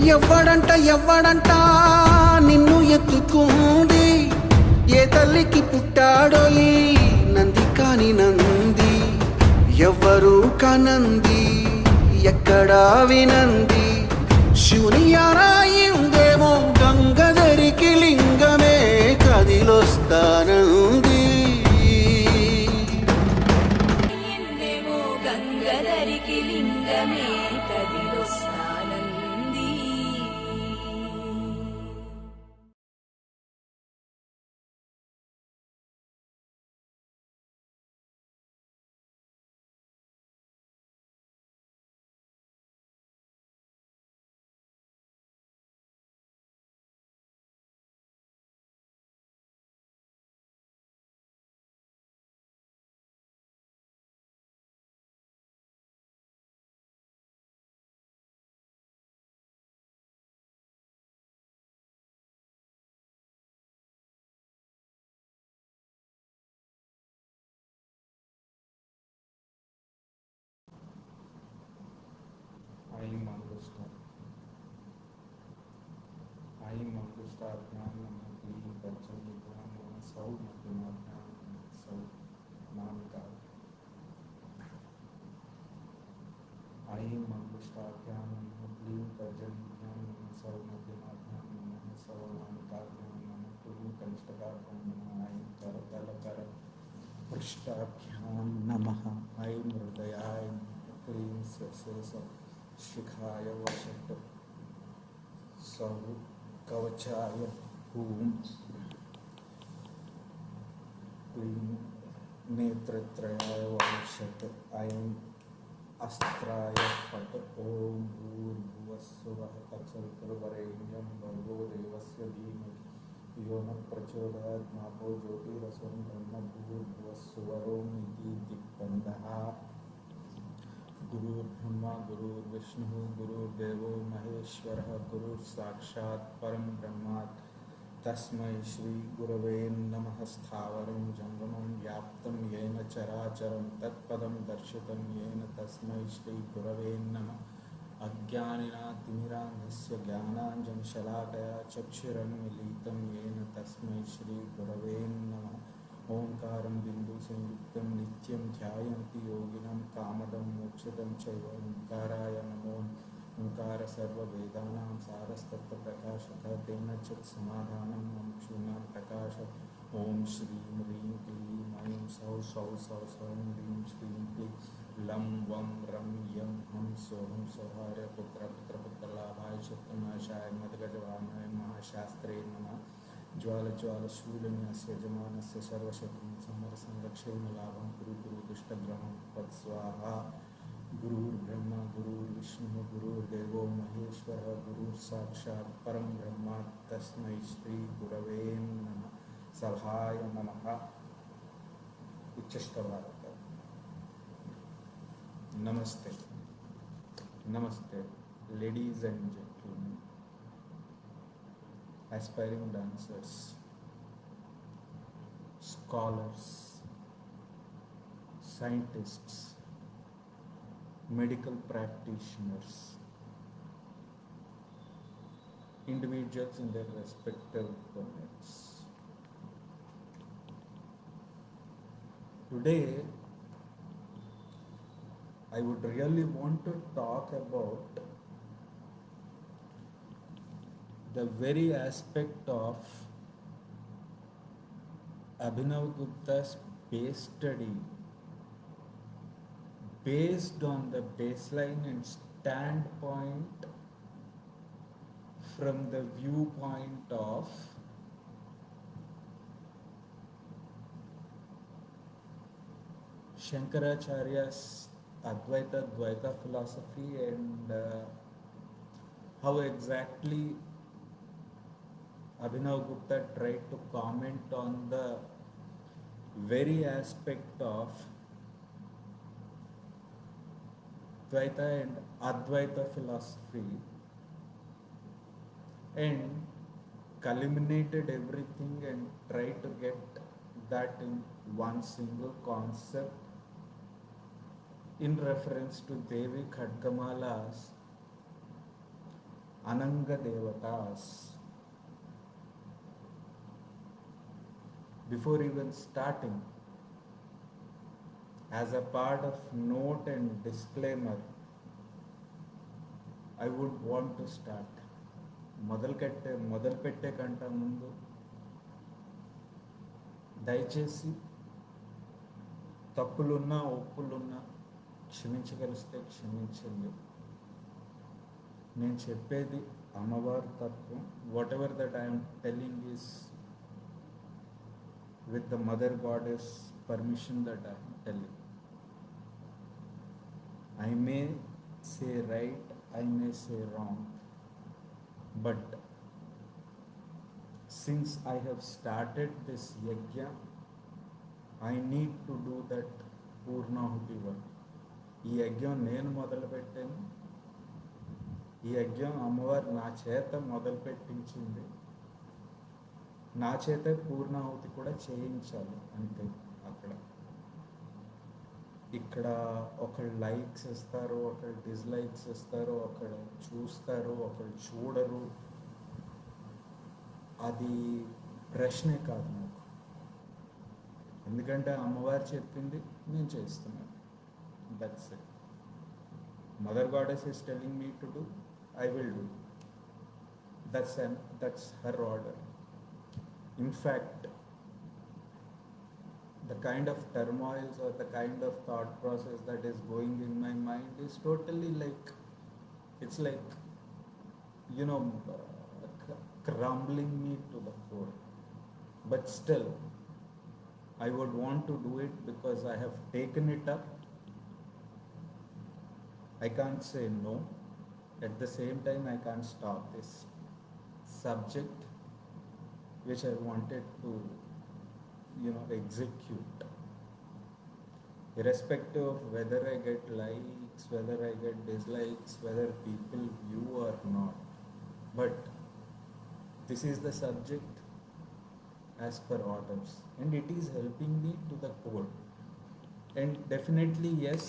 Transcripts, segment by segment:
ఎవ్వడంట నిన్ను ఎత్తుకుంది, ఏ తల్లికి పుట్టాడో ఈ నంది కాని నంది, ఎవ్వరూ కానంది ఎక్కడా వినంది. శివుని ఆరాయిందేమో గంగధరికి లింగమే కదిలొస్తానంది. గంగధరికి లింగమే కదిలొస్తానంది. आई मंगुष्टा ज्ञान नमः बच्चन ज्ञान सौ मध्यमा ज्ञान सौ नाम का आई मंगुष्टा ज्ञान नमः बच्चन ज्ञान सौ मध्यमा ज्ञान सौ नाम का ज्ञान नमः तुम कंष्टका नमः आई कर तल कर पृष्ठाभ्याम नमः आई हृदयाय क्लीं सरस शिखाय वशट सौ कवचाय हूं क्लीं नेत्रत्रयाय वशट ऐं अस्त्राय फट ओम भूर्भुवस्सुवः तत्सवितुर्वरेण्यं भर्गो देवस्य धीमहि यो न प्रचोदयात् मापो ज्योतिरसं ब्रह्म भूर्भुवस्सुवरों इति दिक्बन्धः। गुरुर्ब्रह्मा गुरुर्विष्णुः गुरुर्देवो महेश्वरः गुरुर्साक्षात् परं ब्रह्म तस्मै श्री गुरवे नमः। स्थावरं जंगमं व्याप्तं येन चराचरं तत्पदं दर्शितं येन तस्मै श्री गुरवे नमः। अज्ञानिनातिमिरान्धस्य ज्ञानाञ्जनशलाकया चक्षुरुन्मीलितं येन तस्मै श्री गुरवे नमः। ओंकारं बिन्दुसंयुक्तं नित्यं ध्यायन्ति योगिनं कामदं मोक्षदं चैव ओंकाराय नमो। ओंकार सर्ववेदानां सारस्तत्त्वप्रकाशकः तेन चित् समाधानं मुमुक्षूणां प्रकाशः। ओम श्रीं ह्रीं क्लीं ऐं सौः सौः सौः सौं ह्रीं श्रीं क्लीं लं वं रं यं हं सोऽहं सौहार्य पुत्रपुत्रलाभाय चित्तनाशाय मद्गजवाहनाय महाशास्त्रे नमः। ज्वालज्वालशूलन्यस्य यजमानस्य सर्वशत्रुं संरक्षेण लाभं कुरु कुरु दुष्टग्रहं तत्स्वाहा। गुरुर्ब्रह्मा गुरुर्विष्णुः गुरुर्देवो महेश्वरः गुरुर्साक्षात् परं ब्रह्म तस्मै श्री गुरवे नमः। सभाय नमः। उच्चष्ट भारत। नमस्ते नमस्ते ladies and gentleman, aspiring dancers, scholars, scientists, medical practitioners, individuals in their respective domains. Today, I would really want to talk about the very aspect of Abhinav Gupta's base study based on the baseline and standpoint from the viewpoint of Shankaracharya's Advaita Dvaita philosophy and how exactly Abhinav Gupta tried to comment on the very aspect of Dvaita and Advaita philosophy and culminated everything and tried to get that in one single concept in reference to Devi Khadgamala's Ananga Devatas. Before even starting, as a part of note and disclaimer, I would want to start. మొదలు పెట్టే కంట ముందు దయచేసి తప్పులున్నా ఒప్పులున్నా క్షమించగలిస్తే క్షమించండి. నేను చెప్పేది అమ్మవారి తత్వం. What ever that I'm telling is with the mother goddess permission that I am telling. I may say right, I may say wrong, but since I have started this yajna, I need to do that పూర్ణాహుతి work. ఈ యజ్ఞం నేను మొదలుపెట్టాను. ఈ యజ్ఞం అమ్మవారు నా చేత మొదలు పెట్టించింది. నా చేత పూర్ణాహుతి కూడా చేయించాలి అంతే. ఇక్కడ ఒకళ్ళు లైక్స్ ఇస్తారు, ఒకళ్ళు డిస్లైక్స్ ఇస్తారు, ఒకళ్ళు చూస్తారు, ఒకళ్ళు చూడరు. అది ప్రశ్నే కాదు నాకు. ఎందుకంటే అమ్మవారు చెప్పింది నేను చేస్తున్నాను. That's it. Mother goddess is telling me to do, I will do. That's her order. In fact, the kind of turmoils or the kind of thought process that is going in my mind is totally like, it's like, crumbling me to the core. But still, I would want to do it because I have taken it up. I can't say no. At the same time, I can't stop this subject which I wanted to, execute. Irrespective of whether I get likes, whether I get dislikes, whether people view or not. But this is the subject as per orders. And it is helping me to the core. And definitely, yes,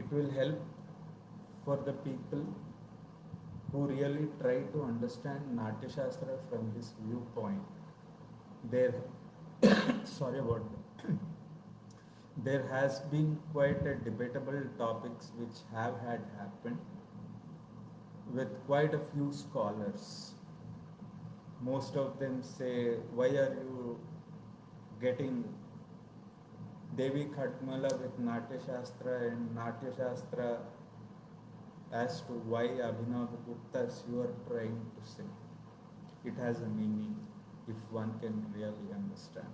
it will help for the people who really try to understand Natya Shastra from this viewpoint. Sorry about that. There has been quite a debatable topics which have had happened with quite a few scholars. Most of them say, why are you getting Devi Khatmala with Natya Shastra and Natya Shastra as to why Abhinavaguptas you are trying to say. It has a meaning if one can really understand.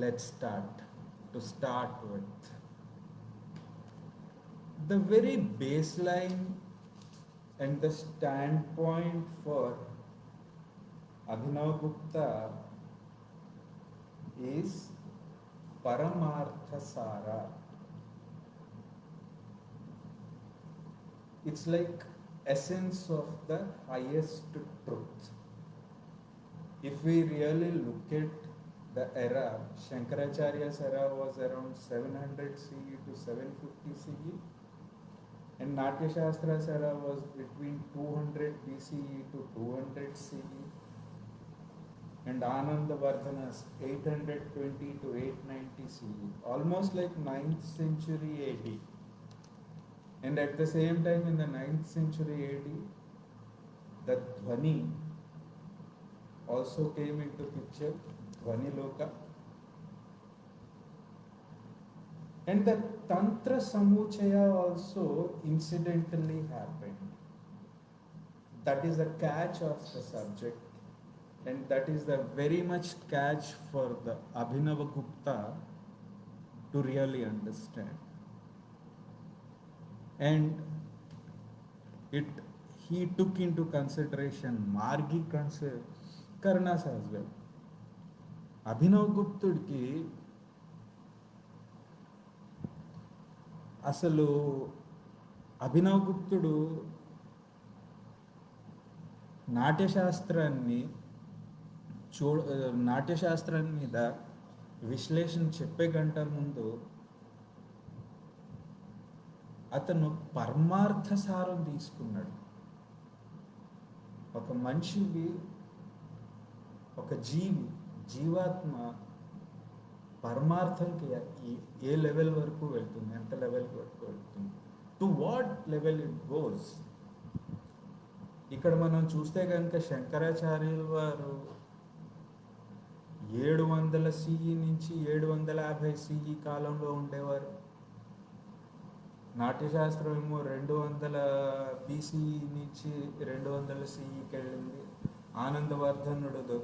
Let's start. To start with, the very baseline and the standpoint for Abhinavagupta is Paramartha Sara. It's like essence of the highest truth. If we really look at the era, Shankaracharya's era was around 700 CE to 750 CE, and Natya Shastra's era was between 200 BCE to 200 CE, and Anandavardhana's 820 to 890 CE, almost like 9th century AD. And at the same time, in the 9th century AD, the Dhvani also came into picture, Dhvani Loka. And the Tantra Samuchaya also incidentally happened. That is the catch of the subject, and that is the very much catch for the Abhinavagupta to really understand. And he took into consideration Margi Karnas as well. అభినవగుప్తుడికి అసలు అభినవగుప్తుడు నాట్యశాస్త్రాన్ని మీద విశ్లేషణ చెప్పే గంట ముందు అతను పరమార్థ సారం తీసుకున్నాడు. ఒక మనిషికి, ఒక జీవాత్మ పరమార్థంకి ఏ లెవెల్ వరకు వెళ్తుంది, ఎంత లెవెల్ వరకు వెళ్తుంది, to what level it goes. ఇక్కడ మనం చూస్తే కనుక శంకరాచార్యుల వారు 700 CE నుంచి 750 CE కాలంలో ఉండేవారు. నాట్యశాస్త్రం ఏమో 200 BCE నుంచి 200 CEకి వెళ్ళింది. ఆనందవర్ధనుడు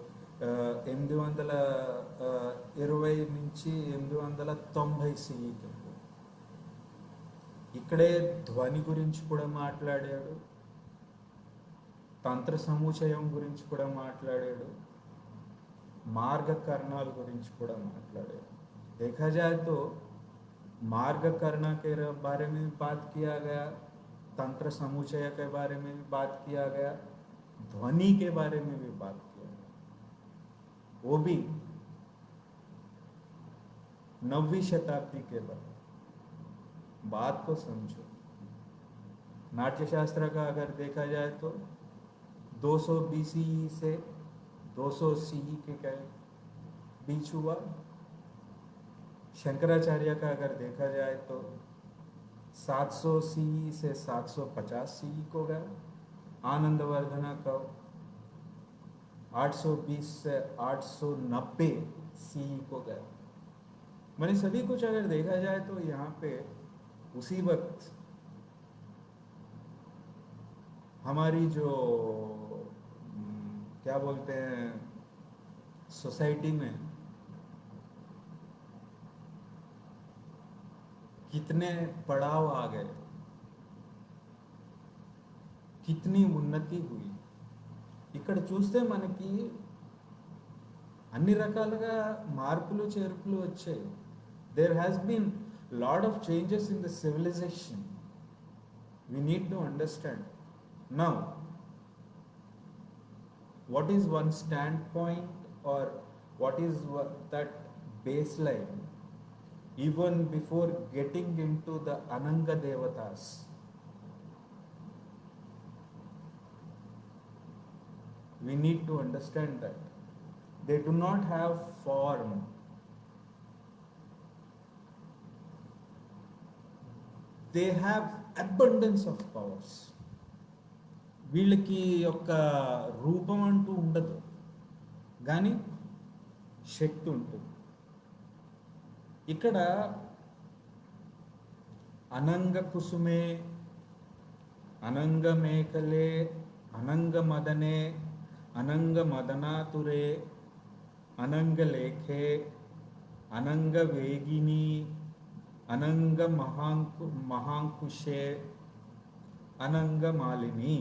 820 నుంచి 890 CEకి వెళ్ళింది. ఇక్కడే ధ్వని గురించి కూడా మాట్లాడాడు, తంత్ర సముచయం గురించి కూడా మాట్లాడాడు, మార్గకర్ణాల గురించి కూడా మాట్లాడాడు. देखा जाए तो मार्गकर्ण के बारे में भी बात किया गया, तंत्र समुचय के बारे में भी बात किया गया, ध्वनि के बारे में भी बात किया गया, वो भी 9वीं शताब्दी के बाद. बात को समझो. नाट्यशास्त्र का अगर देखा जाए तो 200 BCE से 200 CE के बीच हुआ. शंकराचार्य का अगर देखा जाए तो 700 CE से 750 CE को गया. आनंदवर्धना का 820 से 890 CE को गया. मैंने सभी कुछ अगर देखा जाए तो यहाँ पे उसी वक्त हमारी जो क्या बोलते हैं सोसाइटी में कितने पड़ाव आ गए, कितनी उन्नति हुई. ఇక్కడ చూస్తే మనకి అన్ని రకాలుగా మార్పులు చేర్పులు వచ్చాయి. There has been lot of changes in the civilization. We need to understand now what is one standpoint or what is that baseline even before getting into the Ananga Devatas. We need to understand that they do not have form. They have abundance of powers. వీళ్ళకి యొక్క రూపం అంటూ ఉండదు, కానీ శక్తి ఉంటుంది. ఇక్కడ అనంగ కుసుమే, అనంగ మేకలే, అనంగ మదనే, అనంగ మదనాతురే, అనంగ లేఖే, అనంగ వేగిని, అనంగ మహాంకుశే, అనంగ మాలిని.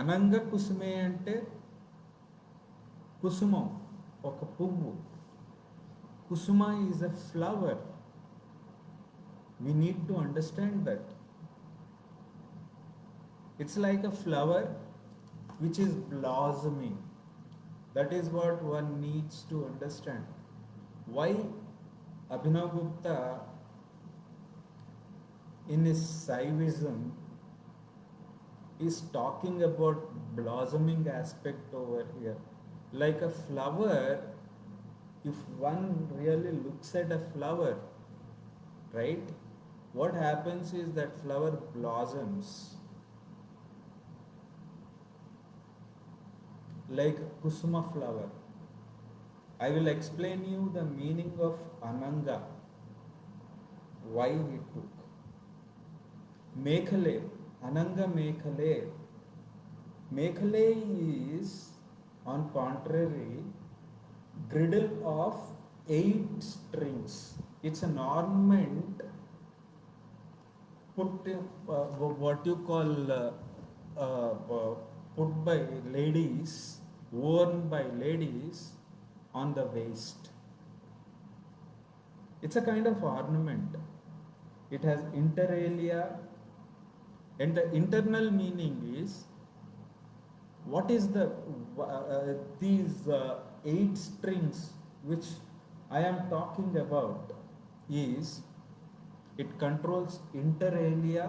అనంగ కుసుమే అంటే కుసుమం, ఒక పువ్వు. Kusuma is a flower. We need to understand that. It's like a flower which is blossoming. That is what one needs to understand. Why Abhinav Gupta in his Saivism is talking about blossoming aspect over here. Like a flower, if one really looks at a flower, right, what happens is that flower blossoms. Like kusuma flower. I will explain you the meaning of Ananga, why he took. Mekhale, Ananga Mekhale. Mekhale is, on contrary, girdle of 8 strings. It's an ornament put what you call put by ladies, worn by ladies on the waist. It's a kind of ornament. It has inter alia, and the internal meaning is, what is the these 8 strings which I am talking about is It controls inter alia,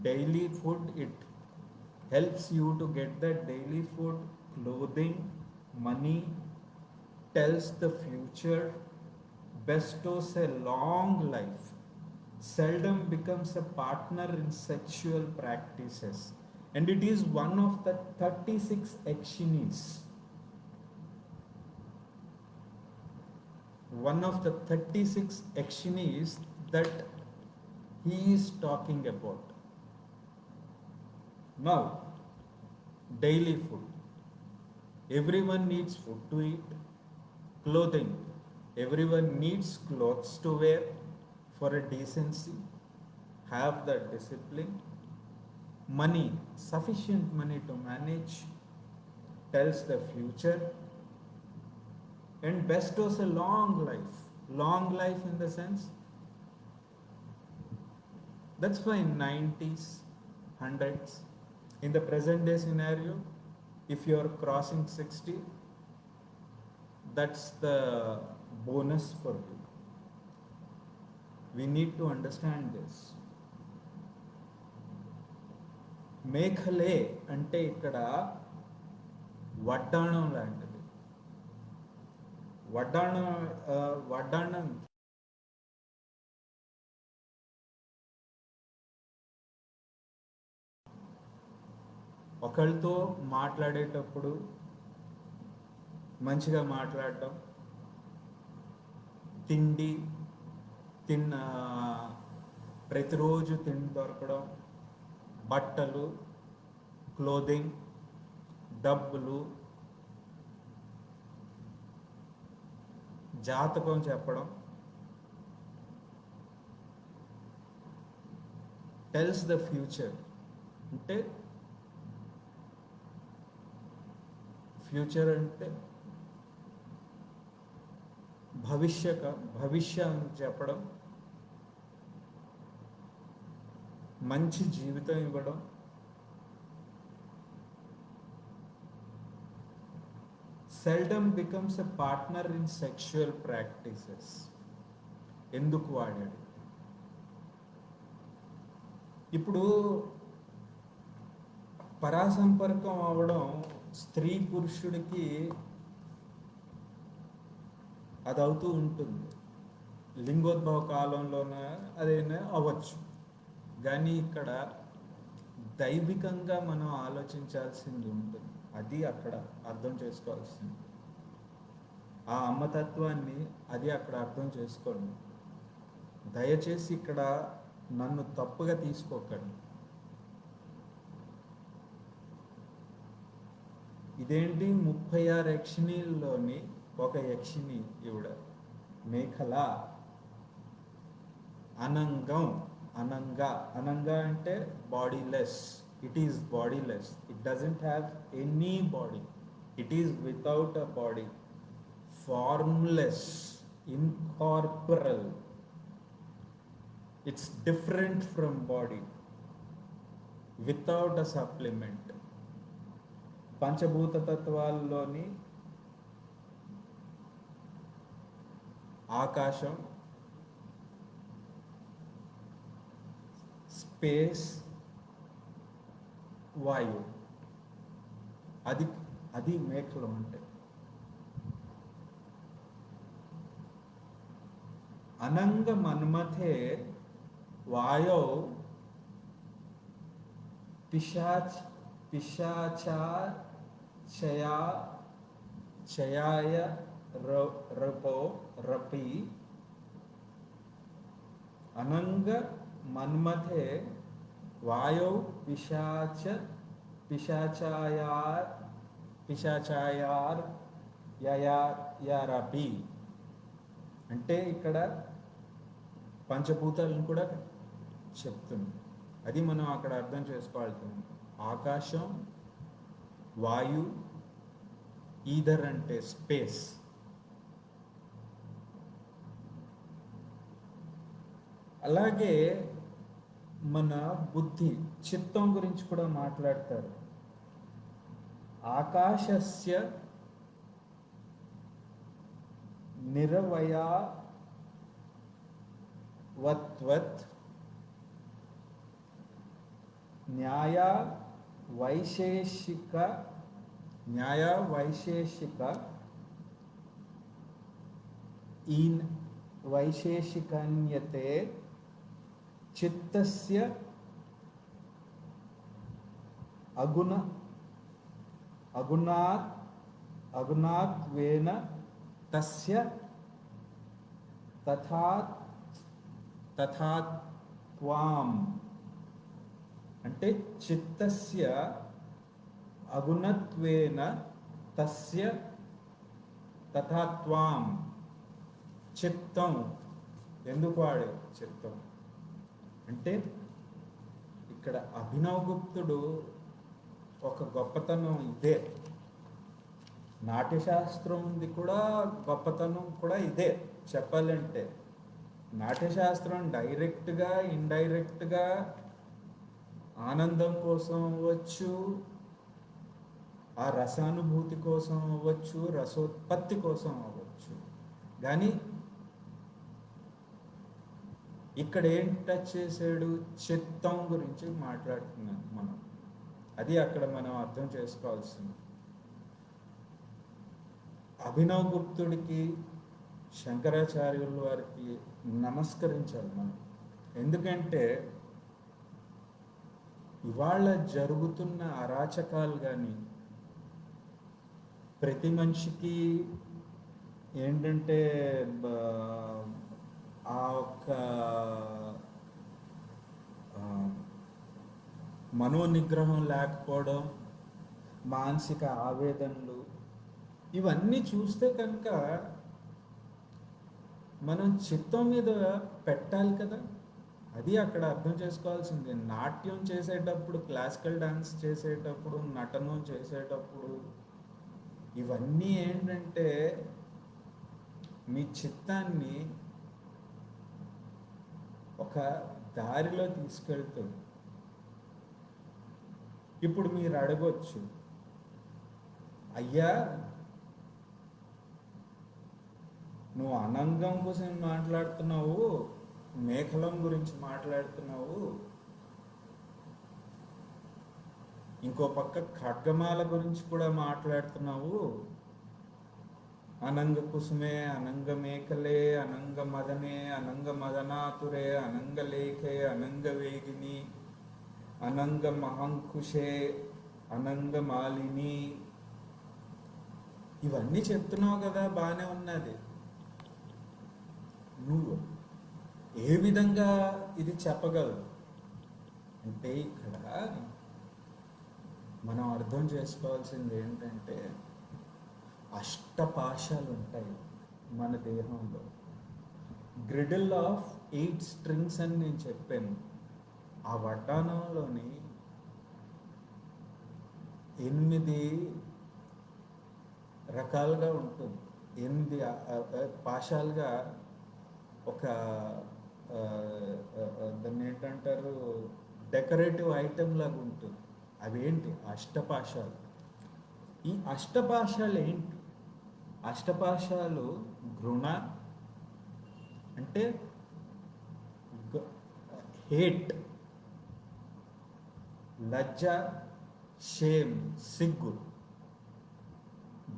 daily food. It helps you to get that daily food, clothing, money, tells the future, bestows a long life, seldom becomes a partner in sexual practices. And it is one of the 36 Akshinies. One of the 36 Akshinies that he is talking about. Now, daily food. Everyone needs food to eat, clothing. Everyone needs clothes to wear for a decency, have that discipline. Money, sufficient money to manage, tells the future, and bestows a long life. Long life in the sense, that's why in 90s, 100s, in the present day scenario, if you are crossing 60, that's the bonus for you. We need to understand this. మేఘలే అంటే ఇక్కడ వడ్డాణం లాంటిది. వడ్డాణం ఒకళ్ళతో మాట్లాడేటప్పుడు మంచిగా మాట్లాడటం, ప్రతిరోజు తిండి దొరకడం, బట్టలు, క్లోదింగ్, డబ్బులు, జాతకం చెప్పడం, టెల్స్ ద ఫ్యూచర్. అంటే ఫ్యూచర్ అంటే భవిష్యం చెప్పడం, మంచి జీవితం ఇవ్వడం, seldom becomes a partner in sexual practices. ఎందుకు వాడాడు? ఇప్పుడు పరాసంపర్కం అవ్వడం స్త్రీ పురుషుడికి అది అవుతూ ఉంటుంది. లింగోద్భవ కాలంలోనే అదేనా అవ్వచ్చు. కానీ ఇక్కడ దైవికంగా మనం ఆలోచించాల్సింది ఉంటుంది. అది అక్కడ అర్థం చేసుకోవాల్సింది. ఆ అమ్మతత్వాన్ని అది అక్కడ అర్థం చేసుకోండి. దయచేసి ఇక్కడ నన్ను తప్పుగా తీసుకోకండి. ఇదేంటి 36 యక్షిణీల్లోని ఒక యక్షిణి ఈవిడ మేఖల. అనంగా అంటే bodyless. It is bodyless. It doesn't have any body. It is without a body, formless, incorporeal. It's different from body, without a supplement. పంచభూత తత్వాల్లోని ఆకాశం, స్పేస్, వాయు, అది మేకలు ఉంటాయి. అనంగ మన్మథే వాయో చయాయ రపో రపి. అనంగ మన్మథే వాయో పిశాచాయార్ యరపి. అంటే ఇక్కడ పంచభూతాలను కూడా చెప్తుంది. అది మనం అక్కడ అర్థం చేసుకోవాల్సింది. ఆకాశం, వాయు, ఈధర్ అంటే స్పేస్. అలాగే మన బుద్ధి, చిత్తం గురించి కూడా మాట్లాడతారు. ఆకాశస్య వత్ న్యాయ వైశేషిక ఈ వైశేషికన్యతే చిత్తస్య అగుణాత్వేన తస్య తథాత్వాం. అంటే చిత్తస్య అగుణత్వేన తస్య తథాత్వాం. చిత్తం ఎందుకు వాడే చిత్తం అంటే ఇక్కడ అభినవగుప్తుడు ఒక గొప్పతనం ఇదే, నాట్యశాస్త్రంది కూడా గొప్పతనం కూడా ఇదే. చెప్పాలంటే నాట్యశాస్త్రం డైరెక్ట్గా ఇండైరెక్ట్గా ఆనందం కోసం అవ్వచ్చు, ఆ రసానుభూతి కోసం అవ్వచ్చు, రసోత్పత్తి కోసం అవ్వచ్చు. కానీ ఇక్కడ ఏం టచ్ చేసాడు? చిత్తం గురించి మాట్లాడుతున్నాం మనం. అది అక్కడ మనం అర్థం చేసుకోవాల్సింది. అభినవ్ గుప్తుడికి, శంకరాచార్యుల వారికి నమస్కరించాలి మనం. ఎందుకంటే ఇవాళ జరుగుతున్న అరాచకాలు కానీ, ప్రతి మనిషికి ఏంటంటే ఆ ఒక్క మనోనిగ్రహం లేకపోవడం, మానసిక ఆవేదనలు, ఇవన్నీ చూస్తే కనుక మనం చిత్తం మీద పెట్టాలి కదా. అది అక్కడ అర్థం చేసుకోవాల్సింది. నాట్యం చేసేటప్పుడు, క్లాసికల్ డాన్స్ చేసేటప్పుడు, నటనం చేసేటప్పుడు ఇవన్నీ ఏంటంటే మీ చిత్తాన్ని ఒక దారిలో తీసుకెళ్తుంది. ఇప్పుడు మీరు అడగొచ్చు, అయ్యా నువ్వు అనంగం కోసం మాట్లాడుతున్నావు, మేఖలం గురించి మాట్లాడుతున్నావు, ఇంకో పక్క ఖడ్గమాల గురించి కూడా మాట్లాడుతున్నావు, అనంగ కుసుమే, అనంగ మేఖలే, అనంగ మదనే, అనంగ మదనాతురే, అనంగ లేఖే, అనంగ వేగిని, అనంగ మహంకుశే, అనంగ మాలిని, ఇవన్నీ చెప్తున్నావు కదా, బాగానే ఉన్నది. నువ్వు ఏ విధంగా ఇది చెప్పగలవు అంటే ఇక్కడ మనం అర్థం చేసుకోవాల్సింది ఏంటంటే అష్టపాశాలు ఉంటాయి మన దేహంలో. గ్రిడిల్ ఆఫ్ 8 స్ట్రింగ్స్ అని నేను చెప్పాను. ఆ వడ్డానంలోని 8 రకాలుగా ఉంటుంది. 8 పాశాలుగా ఒక దాన్ని ఏంటంటారు, డెకరేటివ్ ఐటెం లాగా ఉంటుంది. అవేంటి? అష్టపాశాలు. ఈ అష్టపాశాలు ఏంటి? అష్టపాశాలు ఘృణ అంటే హేట్, లజ్జ, షేమ్ సిగ్గు,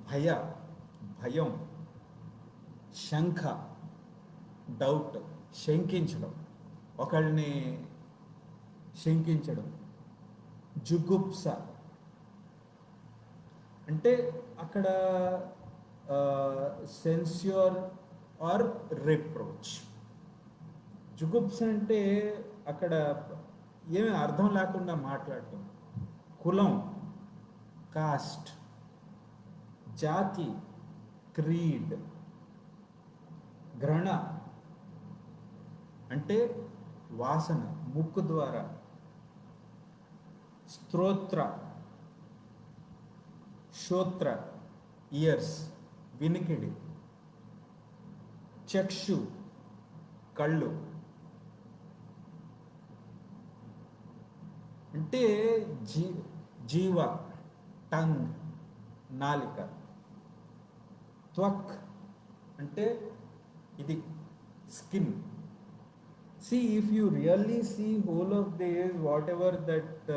భయం, శంఖ డౌట్, శంకించడం, ఒకళ్ళని శంకించడం, జుగుప్స అంటే అక్కడ సెన్స్యూర్ ఆర్ రిప్రోచ్. జుగుప్స అంటే అక్కడ ఏమీ అర్థం లేకుండా మాట్లాడటం. కులం, కాస్ట్, జాతి, క్రీడ్. గ్రహణ అంటే వాసన, ముక్కు ద్వారా. స్తోత్ర, శ్రోత్ర, ఇయర్స్, వినికిడి. చక్షు, కళ్ళు. అంటే జీవ, టంగ్, నాలిక. త్వక్ అంటే ఇది skin. See, if you really see whole of this, whatever that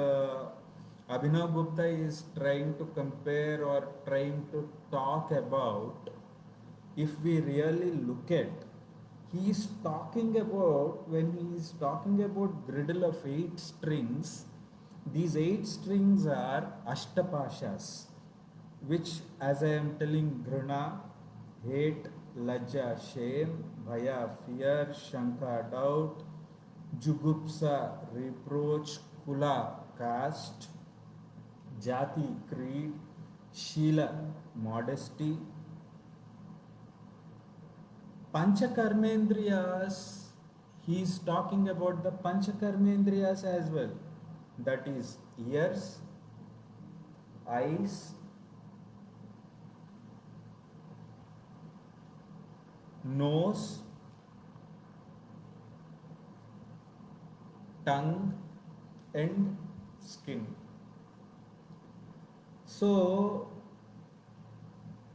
Abhinav Gupta is trying to compare or trying to talk about, if we really look at, he is talking about, when he is talking about griddle of 8 strings, these 8 strings are Ashtapashas, which, as I am telling, Gruna, hate, Lajja, shame, Bhaya, fear, Shanka, doubt, Jugupsa, reproach, Kula, caste, Jati, creed, Shila, modesty, Panchakarmendriyas. He is talking about the Panchakarmendriyas as well. That is ears, eyes, nose, tongue, and skin. So,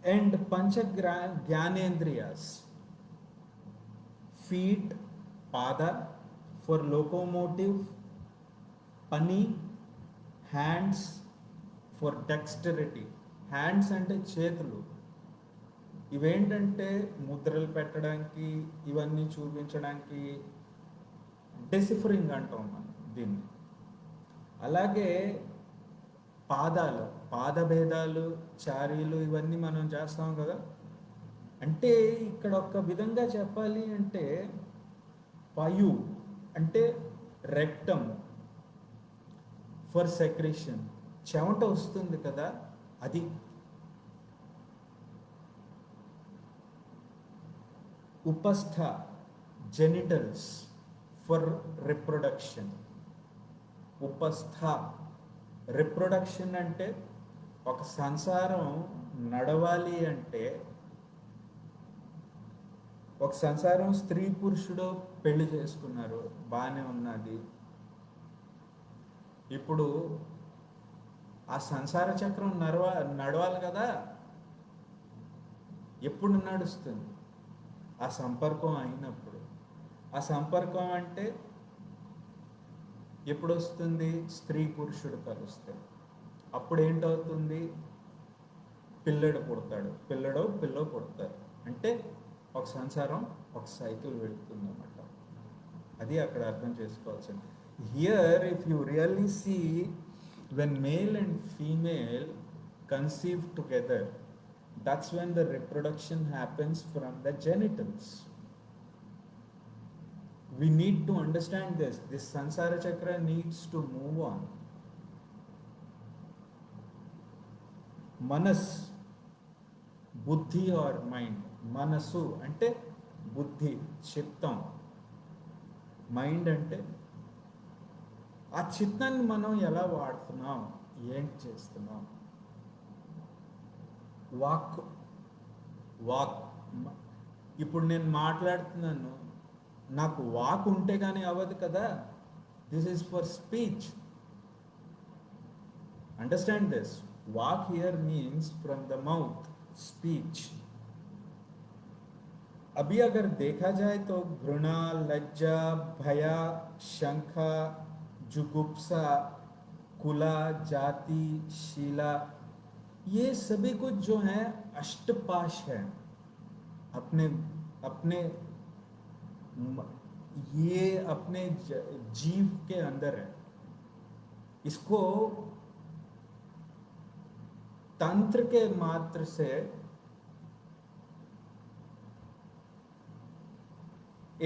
and Pancha Gyanendriyas, feet, pada for locomotive, pani, hands for dexterity. Hands అంటే చేతులు. ఇవేంటంటే ముద్రలు పెట్టడానికి, ఇవన్నీ చూపించడానికి, డెసిఫరింగ్ అంటాం మనం దీన్ని. అలాగే పాదాలు, పాదభేదాలు, చారీలు, ఇవన్నీ మనం చేస్తాం కదా. అంటే ఇక్కడ ఒక విధంగా చెప్పాలి అంటే పయు అంటే రెక్టమ్ ఫర్ సెక్రేషన్, చెమట వస్తుంది కదా అది. ఉపస్థ జెనిటల్స్ ఫర్ రిప్రొడక్షన్. ఉపస్థ రిప్రొడక్షన్ అంటే ఒక సంసారం నడవాలి అంటే, ఒక సంసారం స్త్రీ పురుషుడు పెళ్లి చేసుకున్నారు, బాగానే ఉన్నది. ఇప్పుడు ఆ సంసార చక్రం నడవాలి కదా. ఎప్పుడు నడుస్తుంది? ఆ సంపర్కం అయినప్పుడు. ఆ సంపర్కం అంటే ఎప్పుడు వస్తుంది? స్త్రీ పురుషుడు కలుస్తారు. అప్పుడు ఏంటవుతుంది? పిల్లడు పుడతాడు, పిల్లో పుడతారు. అంటే ఒక సంసారం ఒక సైకిల్ వెళుతుంది అన్నమాట. అది అక్కడ అర్థం చేసుకోవాల్సింది. Here if you really see, when male and female conceive together, that's when the reproduction happens from the genitals. We need to understand this. This sansara chakra needs to move on. Manas, buddhi or mind. Manasu ante buddhi, chittam. Mind ante ఆ చిత్తాన్ని మనం ఎలా వాడుతున్నాం, ఏంటి చేస్తున్నాం. Walk, ఇప్పుడు నేను మాట్లాడుతున్నాను, నాకు వాక్ ఉంటే కానీ అవ్వదు కదా. This is for speech. Understand this. Walk here means from the mouth, speech. अभी अगर देखा जाए तो घृणा, लज्जा, भया, शंका, जुगुप्सा, कुला, जाति, शीला, ये सभी कुछ जो है अष्टपाश है. अपने अपने ये अपने जीव के अंदर है. इसको तंत्र के मात्र से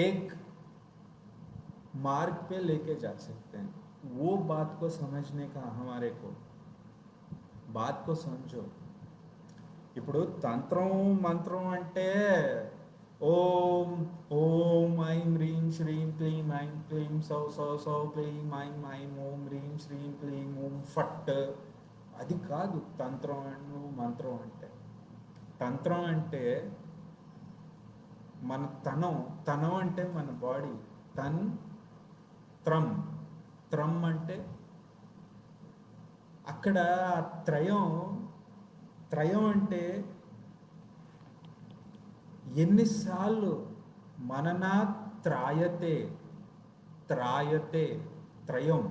एक मार्ग पे लेके जा सकते हैं. वो बात को समझने का हमारे को, बात को समझो. ఇప్పుడు తంత్రం మంత్రం అంటే ఓం ఓం ఐం హ్రీం శ్రీం క్లీం ఐం క్లీం సౌ సౌ సౌ క్లీం ఐం ఐం ఓం హ్రీం శ్రీం క్లీం ఓం ఫట్, అది కాదు తంత్రం మంత్రం అంటే. తంత్రం అంటే మన తనం అంటే మన బాడీ. త్రం అంటే అక్కడ త్రయం అంటే ఎన్నిసార్లు మననా త్రాయతే త్రాయతే, త్రయం,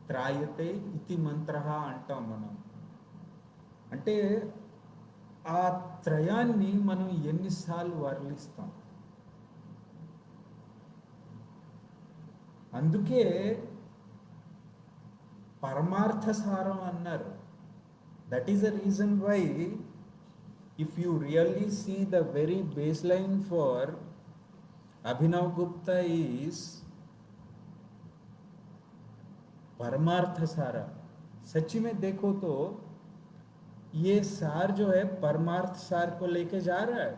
త్రాయతే ఇతి మంత్ర అంటాం మనం. అంటే ఆ త్రయాన్ని మనం ఎన్నిసార్లు వర్ణిస్తాం. అందుకే పరమార్థ సారం అన్నారు. That is the reason why if you really see the very baseline for Abhinav Gupta is परमार्थ सारा. सच्ची में देखो तो ये सार जो है परमार्थ सार को लेके जा रहा है.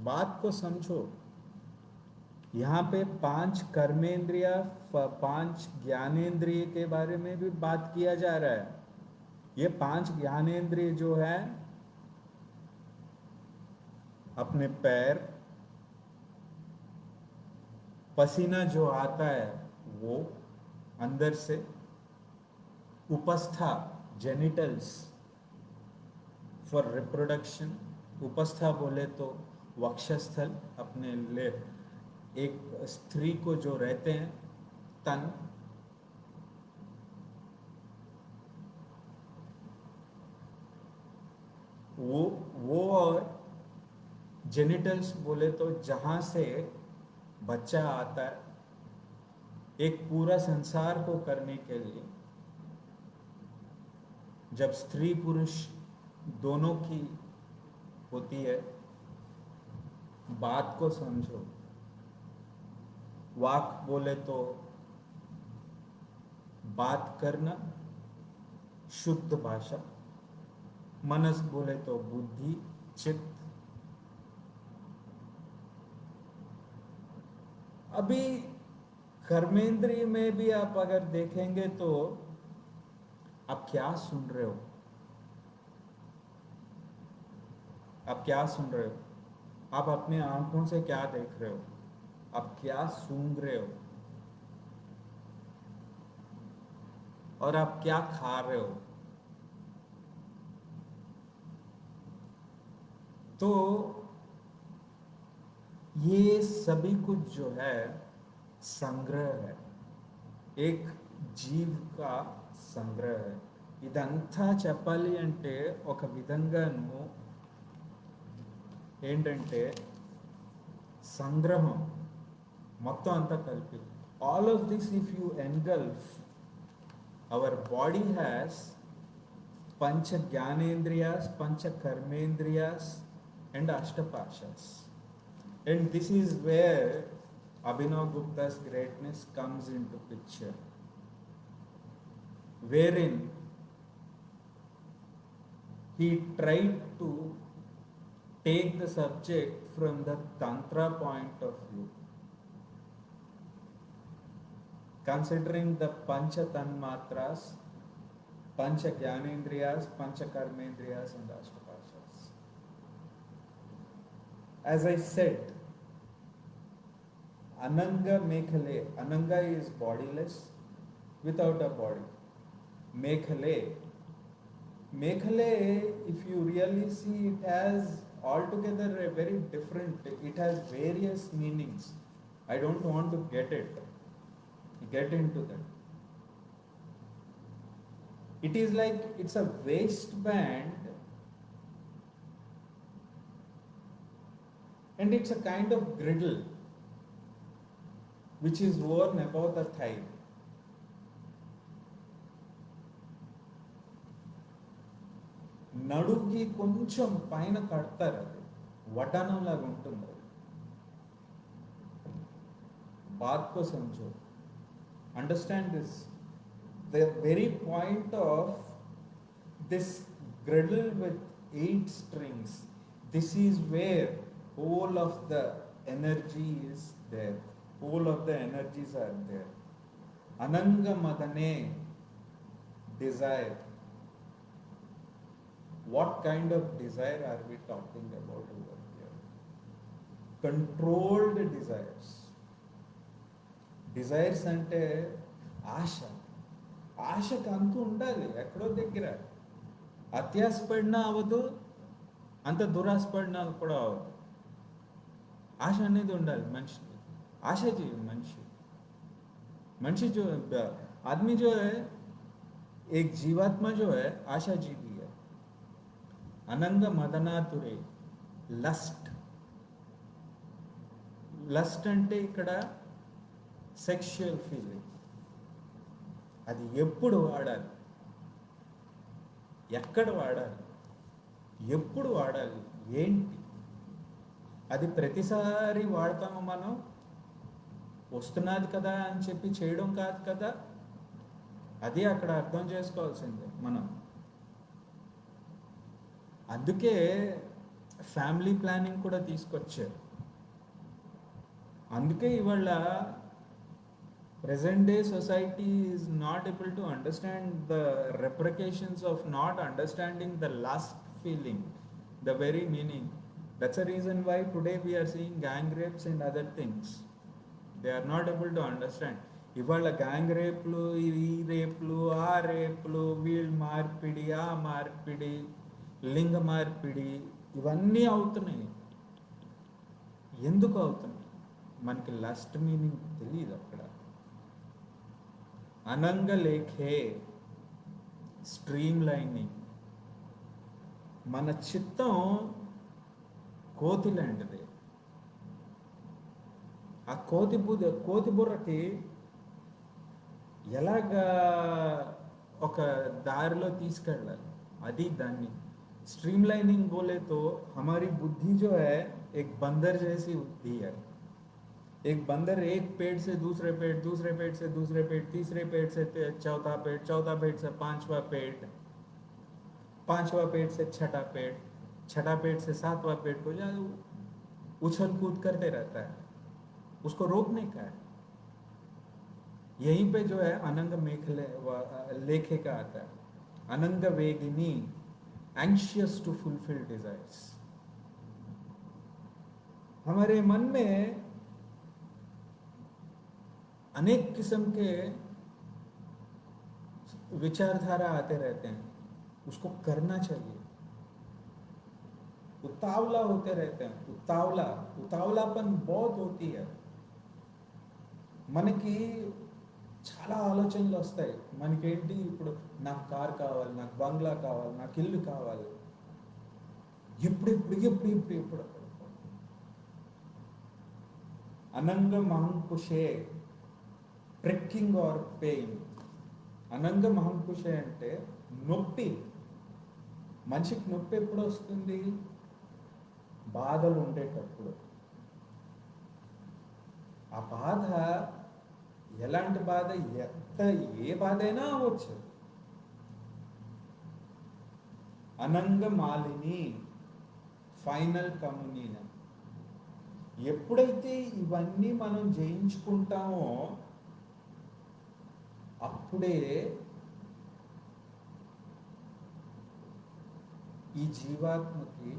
बात को समझो. यहाँ पे 5 कर्मेंद्रिय, 5 ज्ञानेंद्रिय के बारे में भी बात किया जा रहा है. ये 5 ज्ञानेंद्रिय जो है अपने पैर, पसीना जो आता है वो अंदर से, उपस्था जेनिटल्स फॉर रिप्रोडक्शन. उपस्था बोले तो वक्षस्थल, अपने ले एक स्त्री को जो रहते हैं तन, वो और जेनिटल्स बोले तो जहां से बच्चा आता है. एक पूरा संसार को करने के लिए जब स्त्री पुरुष दोनों की होती है. बात को समझो. वाक बोले तो बात करना, शुद्ध भाषा. मनस बोले तो बुद्धि, चित्त. अभी कर्मेंद्रिय में भी आप अगर देखेंगे तो आप क्या सुन रहे हो, आप क्या सुन रहे हो, आप अपने आंखों से क्या देख रहे हो, आप क्या सूंघ रहे हो, और आप क्या खा रहे हो. तो ये सभी कुछ जो है संग्रह है, एक జీవ్ का సంగ్రహ. ఇదంతా చెప్పాలి అంటే ఒక విధంగాను ఏంటంటే సంగ్రహం మొత్తం అంతా కలిపి. All of this if you engulf, our body has పంచ జ్ఞానేంద్రియాస్, పంచ కర్మేంద్రియాస్ and అష్టపాశas. And this is where Abhinav Gupta's greatness comes into picture, wherein he tried to take the subject from the Tantra point of view, considering the Pancha Tanmatras, Pancha Jnanendriyas, Pancha Karmendriyas and Ashtapashas. As I said, Ananga Mekhale. Ananga is bodiless, without a body. Mekhale. Mekhale, if you really see, it has altogether a very different, it has various meanings. I don't want to get into that. It is like, it's a waistband and it's a kind of girdle which is worn above the thigh. నడుకి కొంచెం పైన కడతారు, అది వడ్డానం లాగా ఉంటుంది. Bath को समझो, understand this. The very point of this girdle with 8 strings, this is where whole of the energy is there. Whole of the energies are there. Ananga Madane, desire. What kind of desire are we talking about over here? Controlled desires. Desires ante ఆశ. ఆశకు అంతు ఉండాలి ఎక్కడో దగ్గర. అత్యాశపడినా అవ్వదు, అంత దురాశపడినా కూడా అవ్వదు. ఆశ అనేది ఉండాలి మనిషికి. ఆశ చేయి మనిషి. मनुष्य जो आदमी जो है, एक जीवात्मा जो है आशा जीवी है. अनंग मदनातुरे, లస్ట్. లస్ట్ అంటే ఇక్కడ సెక్షువల్ ఫీలింగ్. అది ఎప్పుడు వాడాలి, ఎక్కడ వాడాలి, ఎప్పుడు వాడాలి, ఏంటి, అది ప్రతిసారి వాడతాము మనం, వస్తున్నది కదా అని చెప్పి చేయడం కాదు కదా. అది అక్కడ అర్థం చేసుకోవాల్సిందే మనం. అందుకే ఫ్యామిలీ ప్లానింగ్ కూడా తీసుకొచ్చారు. అందుకే ఇవాళ present day society is not able to understand the repercussions of not understanding the lust feeling, the very meaning. That's a reason why today we are seeing gang rapes and other things. They are not able to understand. ఇవాళ gang రేప్లు, ఈ రేప్లు, ఆ రేప్లు, వీళ్ళు మార్పిడి, ఆ మార్పిడి, లింగ మార్పిడి, ఇవన్నీ అవుతున్నాయి. ఎందుకు అవుతున్నాయి? మనకి లస్ట్ మీనింగ్ తెలియదు అక్కడ. అనంగలేఖే, స్ట్రీమ్ లైనింగ్. మన చిత్తం కోతి లాంటిది. ఆ కోతి బుర్రకి ఎలాగా ఒక దారిలో తీసుకెళ్ళాలి, అది దాన్ని स्ट्रीम लाइनिंग बोले तो हमारी बुद्धि जो है एक बंदर जैसी बुद्धि है. एक बंदर एक पेड़ से दूसरे पेड़, दूसरे पेड़ से दूसरे पेड़, तीसरे पेड़ से चौथा पेड़, चौथा पेड़ से पांचवा पेड़, पांचवा पेड़ से छठा पेड़, छठा पेड़ से सातवां पेड़ को जा उछल कूद करते रहता है. उसको रोकने का है. यहीं पे जो है अनंग लेखे का आता है. अनंग वेगिनी, एंशियस टू फुलफिल डिजायर्स. हमारे मन में अनेक किस्म के विचारधारा आते रहते हैं. उसको करना चाहिए. उतावला होते रहते हैं. उतावलापन बहुत होती है. మనకి చాలా ఆలోచనలు వస్తాయి. మనకేంటి, ఇప్పుడు నాకు కార్ కావాలి, నాకు బంగ్లా కావాలి, నాకు ఇల్లు కావాలి, ఎప్పుడు. అనంగ మహంకుషే, ప్రిక్కింగ్ ఆర్ పెయిన్. అనంగ మహంకుషే అంటే నొప్పి. మనిషికి నొప్పి ఎప్పుడు వస్తుంది? బాధలు ఉండేటప్పుడు. ఆ బాధ ఎలాంటి బాధ, ఏ బాధ అయినా అవ్వచ్చు. అనంగ మాలిని, ఫైనల్ కమ్యూనియన్. ఎప్పుడైతే ఇవన్నీ మనం జయించుకుంటామో అప్పుడే ఈ జీవాత్మకి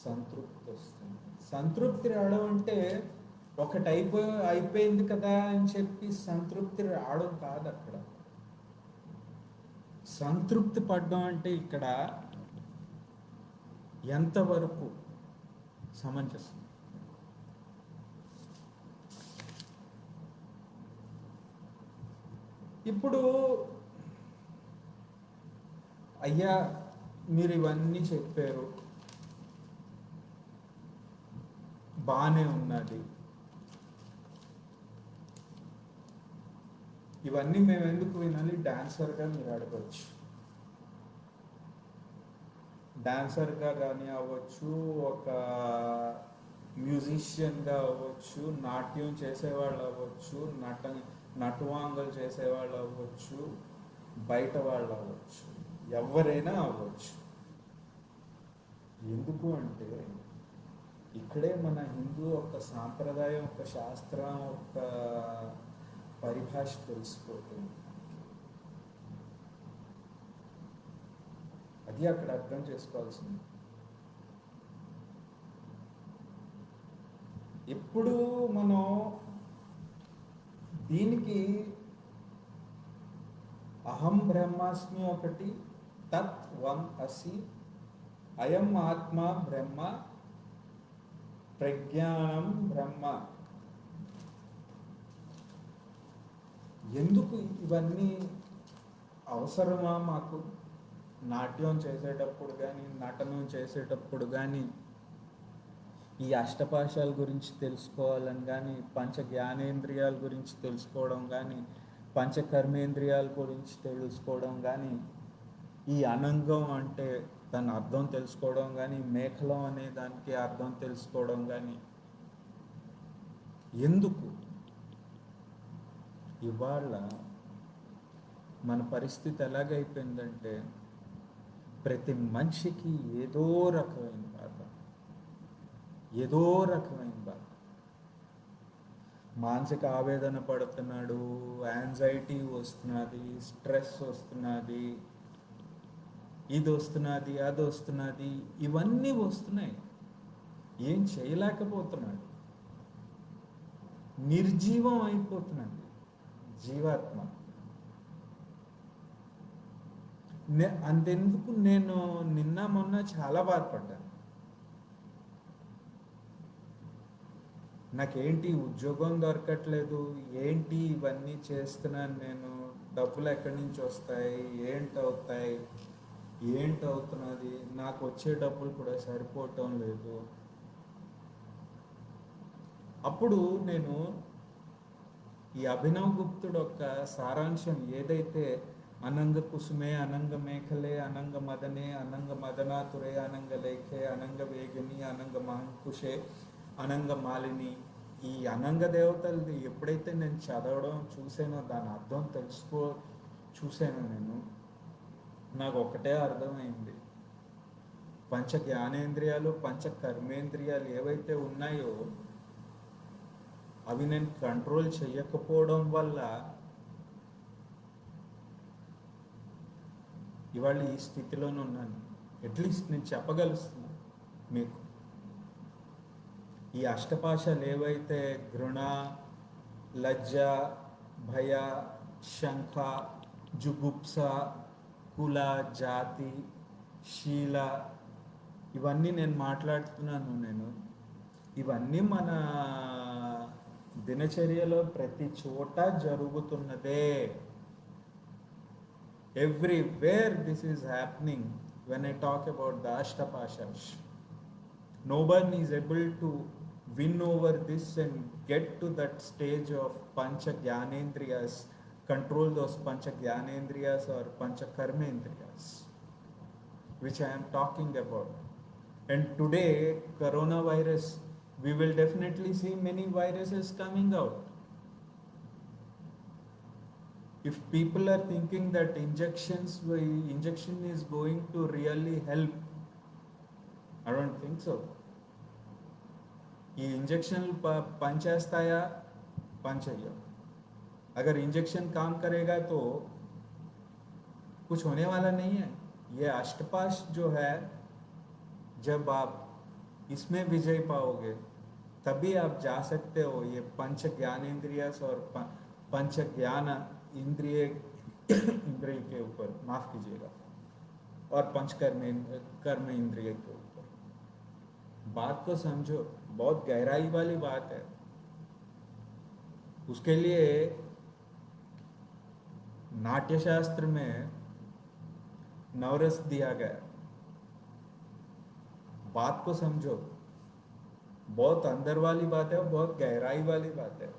సంతృప్తి వస్తుంది. సంతృప్తి రావడం అంటే ఒకటి అయిపోయింది కదా అని చెప్పి సంతృప్తి రావడం కాదు. అక్కడ సంతృప్తి పడడం అంటే ఇక్కడ ఎంతవరకు సమంజసం. ఇప్పుడు అయ్యా మీరు ఇవన్నీ చెప్పారు, బాగానే ఉన్నది, ఇవన్నీ మేము ఎందుకు వినాలి? డాన్సర్గా మీరు అడగచ్చు. డాన్సర్గా కానీ అవ్వచ్చు, ఒక మ్యూజిషియన్గా అవ్వచ్చు, నాట్యం చేసేవాళ్ళు అవ్వచ్చు, నటువాంగలు చేసేవాళ్ళు అవ్వచ్చు, బయట వాళ్ళు అవ్వచ్చు, ఎవరైనా అవ్వచ్చు. ఎందుకు అంటే ఇక్కడే మన హిందూ ఒక సాంప్రదాయం, ఒక శాస్త్రం, ఒక పరిభాష తెలిసిపోతుంది. అది అక్కడ అర్థం చేసుకోవాల్సింది. ఎప్పుడు మనం దీనికి అహం బ్రహ్మాస్మి ఒకటి, తత్ వం అసి, అయం ఆత్మ బ్రహ్మ, ప్రజ్ఞానం బ్రహ్మ. ఎందుకు ఇవన్నీ అవసరమా మాకు? నాట్యం చేసేటప్పుడు కానీ, నటనం చేసేటప్పుడు కానీ, ఈ అష్టపాశాల గురించి తెలుసుకోవాలని కానీ, పంచ జ్ఞానేంద్రియాల గురించి తెలుసుకోవడం కానీ, పంచ కర్మేంద్రియాల గురించి తెలుసుకోవడం కానీ, ఈ అనంగం అంటే దాని అర్థం తెలుసుకోవడం కానీ, మేఖలం అనే దానికి అర్థం తెలుసుకోవడం కానీ ఎందుకు? ఇవాళ మన పరిస్థితి ఎలాగైపోయిందంటే ప్రతి మనిషికి ఏదో రకమైన బాధ, ఏదో రకమైన బాధ. మానసిక ఆవేదన పడుతున్నాడు, యాంగ్జైటీ వస్తున్నది, స్ట్రెస్ వస్తున్నది, ఇది వస్తున్నది, అది వస్తున్నది, ఇవన్నీ వస్తున్నాయి. ఏం చేయలేకపోతున్నాడు, నిర్జీవం అయిపోతున్నది జీవాత్మ. అంతెందుకు, నేను నిన్న మొన్న చాలా బాధపడ్డాను. నాకేంటి ఉద్యోగం దొరకట్లేదు, ఏంటి ఇవన్నీ చేస్తున్నాను నేను, డబ్బులు ఎక్కడి నుంచి వస్తాయి, ఏంటవుతున్నది, నాకు వచ్చే డబ్బులు కూడా సరిపోవటం లేదు. అప్పుడు నేను ఈ అభినవ్ గుప్తుడు యొక్క సారాంశం ఏదైతే అనంగ కుసుమే, అనంగ మేఖలే, అనంగ మదనే, అనంగ మదనాతురే, అనంగ లేఖే, అనంగ వేగిని, అనంగ మహంకుషే, అనంగ మాలిని, ఈ అనంగ దేవతలది ఎప్పుడైతే నేను చదవడం చూసానో, దాని అర్థం చూశాను నేను, నాకు ఒకటే అర్థమైంది. పంచ జ్ఞానేంద్రియాలు, పంచ కర్మేంద్రియాలు ఏవైతే ఉన్నాయో అవి నేను కంట్రోల్ చేయకపోవడం వల్ల ఇవాళ ఈ స్థితిలోనే ఉన్నాను. అట్లీస్ట్ నేను చెప్పగలుగుతున్నాను మీకు. ఈ అష్టపాశాలు ఏవైతే ఘృణ, లజ్జ, భయ, శంఖ, జుగుప్స, కుల, జాతి, శీల, ఇవన్నీ నేను మాట్లాడుతున్నాను. ఇవన్నీ మన దినచర్యలో ప్రతి చోట జరుగుతున్నదే. Everywhere this is happening. When I talk about the Ashtapashas, no one is able to win over this and get to that stage of Pancha Jnanendriyas, control those Pancha Jnanendriyas or Pancha Karmendriyas, which I am talking about. And today, coronavirus, we will definitely see many viruses coming out. If people are thinking that injection is going to really help, I don't think so. ये injection पंचेस्ताया पंचय्या, अगर injection काम करेगा तो कुछ होने वाला नहीं है. ये अष्टपाश जो है, जब आप इसमें विजय पाओगे तभी आप जा सकते हो ये पंच ज्ञानेंद्रियस और पंच ज्ञान इंद्रिय के ऊपर, माफ कीजिएगा, और पंच कर्म इंद्रिय के ऊपर. बात को समझो, बहुत गहराई वाली बात है. उसके लिए नाट्यशास्त्र में नवरस दिया गया. बात को समझो, बहुत अंदर वाली बात है, बहुत गहराई वाली बात है.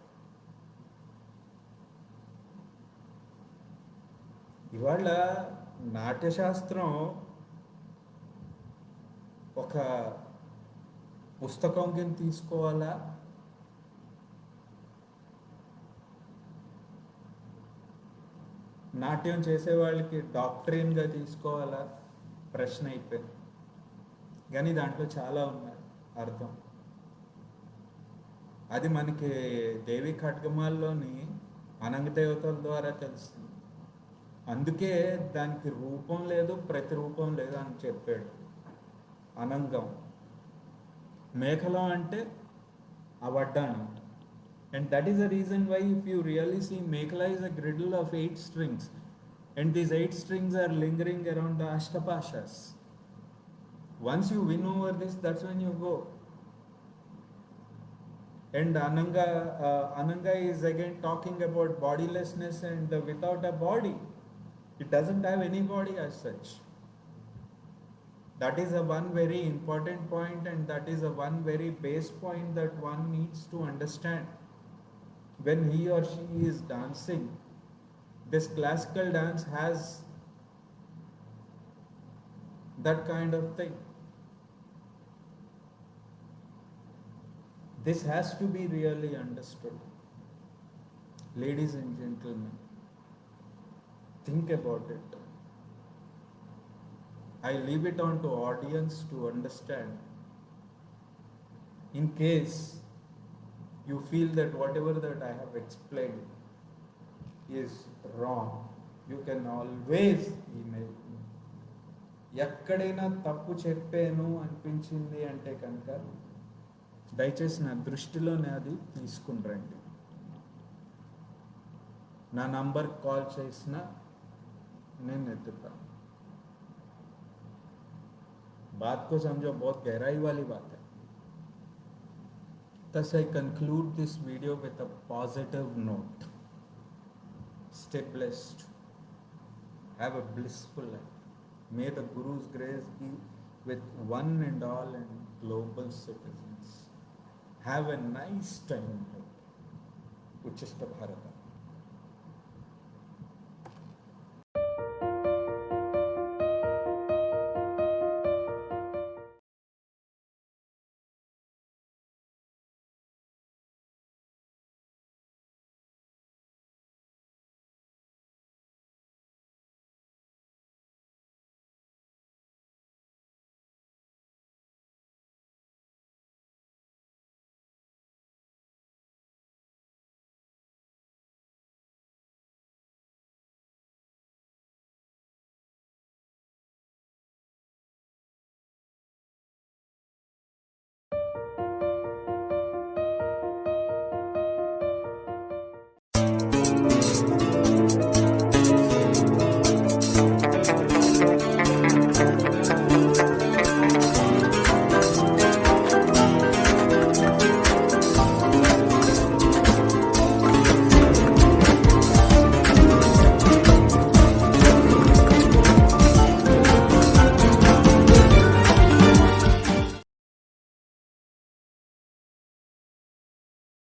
ఇవాళ నాట్యశాస్త్రం ఒక పుస్తకం కింద తీసుకోవాలా, నాట్యం చేసే వాళ్ళకి డాక్టరీన్గా తీసుకోవాలా ప్రశ్న అయిపోయింది. కానీ దాంట్లో చాలా ఉన్నాయి అర్థం. అది మనకి దేవి ఖడ్గమాల్లోని అనంగ దేవతల ద్వారా తెలుస్తుంది. అందుకే దానికి రూపం లేదు, ప్రతిరూపం లేదు అని చెప్పాడు. అనంగం, మేఖలం అంటే ఆ వడ్డానం. And that is the reason why if you really see, Mekhala is a griddle of 8 strings, and these 8 strings are lingering around the Ashtapashas. Once you win over this, that's when you go. And Ananga is again talking about bodilessness and without a body. It doesn't have any body as such. That is a one very important point, and that is a one very base point that one needs to understand. When he or she is dancing, this classical dance has that kind of thing. This has to be really understood. Ladies and gentlemen, think about it. I leave it on to audience to understand. In case you feel that whatever that I have explained is wrong, you can always email me. ఎక్కడైనా తప్పు చెప్పాను అనిపించింది అంటే కనుక దయచేసి నా దృష్టిలోనే అది తీసుకుని రండి. నా నంబర్ కాల్ చేసినా నేను ఎత్తుతాను. बात को समझो, बहुत गहराई वाली बात है. Thus I conclude this video with a positive note. Stay blessed. Have a blissful life. May the Guru's grace be with one and all and global citizens. Have a nice time. Uchishta Bharata.